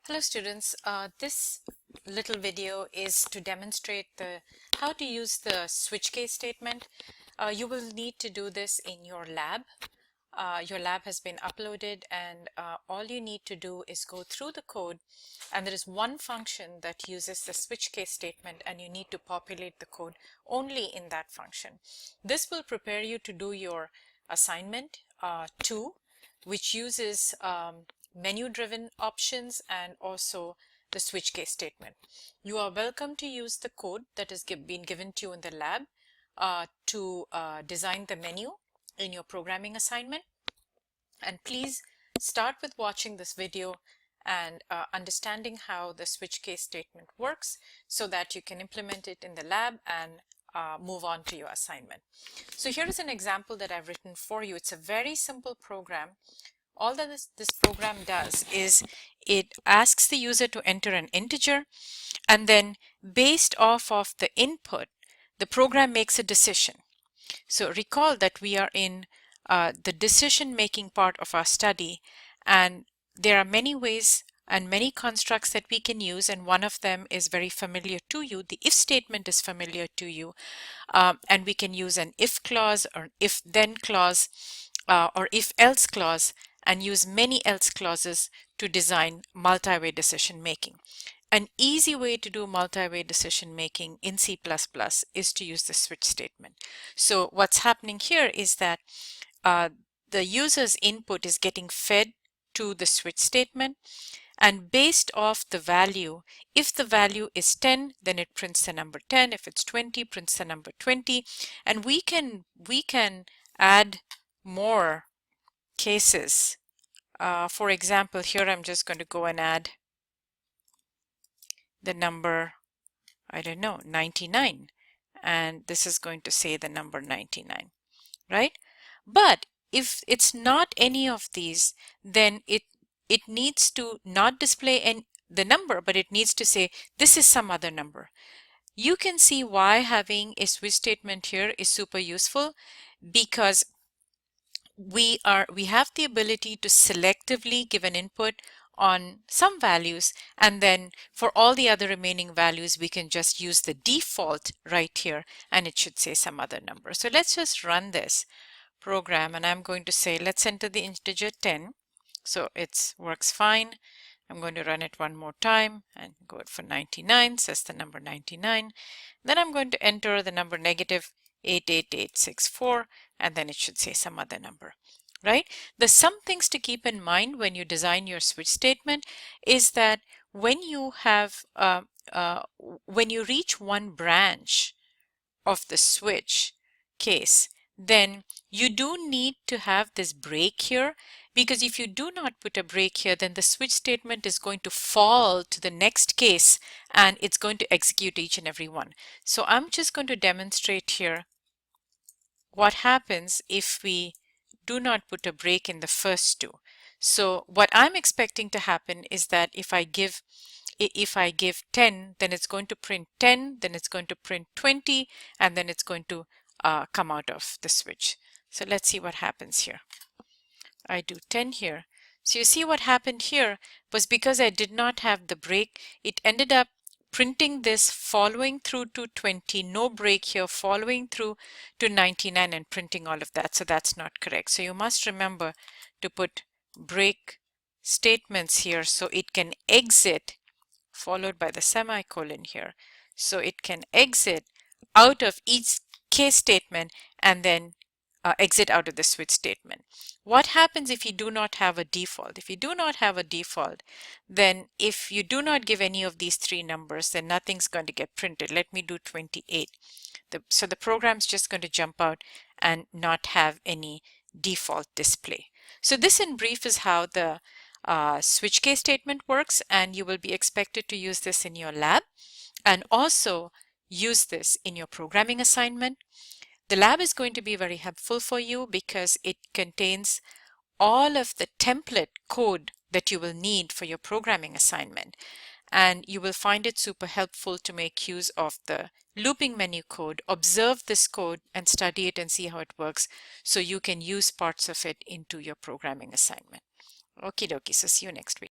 Hello students, this little video is to demonstrate how to use the switch case statement. You will need to do this in your lab. Your lab has been uploaded and all you need to do is go through the code, and there is one function that uses the switch case statement and you need to populate the code only in that function. This will prepare you to do your assignment 2, which uses menu driven options and also the switch case statement. You are welcome to use the code that has been given to you in the lab to design the menu in your programming assignment. And please start with watching this video and understanding how the switch case statement works so that you can implement it in the lab and move on to your assignment. So here is an example that I've written for you. It's a very simple program. All that this program does is it asks the user to enter an integer, and then based off of the input, the program makes a decision. So recall that we are in the decision-making part of our study, and there are many ways and many constructs that we can use, and one of them is very familiar to you. The if statement is familiar to you, and we can use an if clause or if then clause or if else clause, and use many else clauses to design multi-way decision making. An easy way to do multi-way decision making in C++ is to use the switch statement. So what's happening here is that the user's input is getting fed to the switch statement, and based off the value, if the value is 10, then it prints the number 10. If it's 20, prints the number 20. And we can add more cases. For example, here I'm just going to go and add the number, I don't know, 99. And this is going to say the number 99, right? But if it's not any of these, then it needs to not display the number, but it needs to say this is some other number. You can see why having a switch statement here is super useful, because we have the ability to selectively give an input on some values, and then for all the other remaining values we can just use the default right here and it should say some other number. So let's just run this program, and I'm going to say let's enter the integer 10. So it works fine. I'm going to run it one more time and go for 99, says the number 99. Then I'm going to enter the number negative 88864, and then it should say some other number, right? Some things to keep in mind when you design your switch statement is that when you have when you reach one branch of the switch case, then you do need to have this break here, because if you do not put a break here, then the switch statement is going to fall to the next case and it's going to execute each and every one. So I'm just going to demonstrate here what happens if we do not put a break in the first two. So what I'm expecting to happen is that if I give 10, then it's going to print 10, then it's going to print 20, and then it's going to come out of the switch. So let's see what happens here. I do 10 here. So you see what happened here was because I did not have the break, it ended up printing this following through to 20, no break here, following through to 99 and printing all of that. So that's not correct. So you must remember to put break statements here so it can exit, followed by the semicolon here. So it can exit out of each case statement and then exit out of the switch statement. What happens if you do not have a default? If you do not have a default, then if you do not give any of these three numbers, then nothing's going to get printed. Let me do 28. So the program's just going to jump out and not have any default display. So this in brief is how the switch case statement works, and you will be expected to use this in your lab and also use this in your programming assignment. The lab is going to be very helpful for you because it contains all of the template code that you will need for your programming assignment, and you will find it super helpful to make use of the looping menu code, observe this code and study it and see how it works so you can use parts of it into your programming assignment. Okie dokie, so see you next week.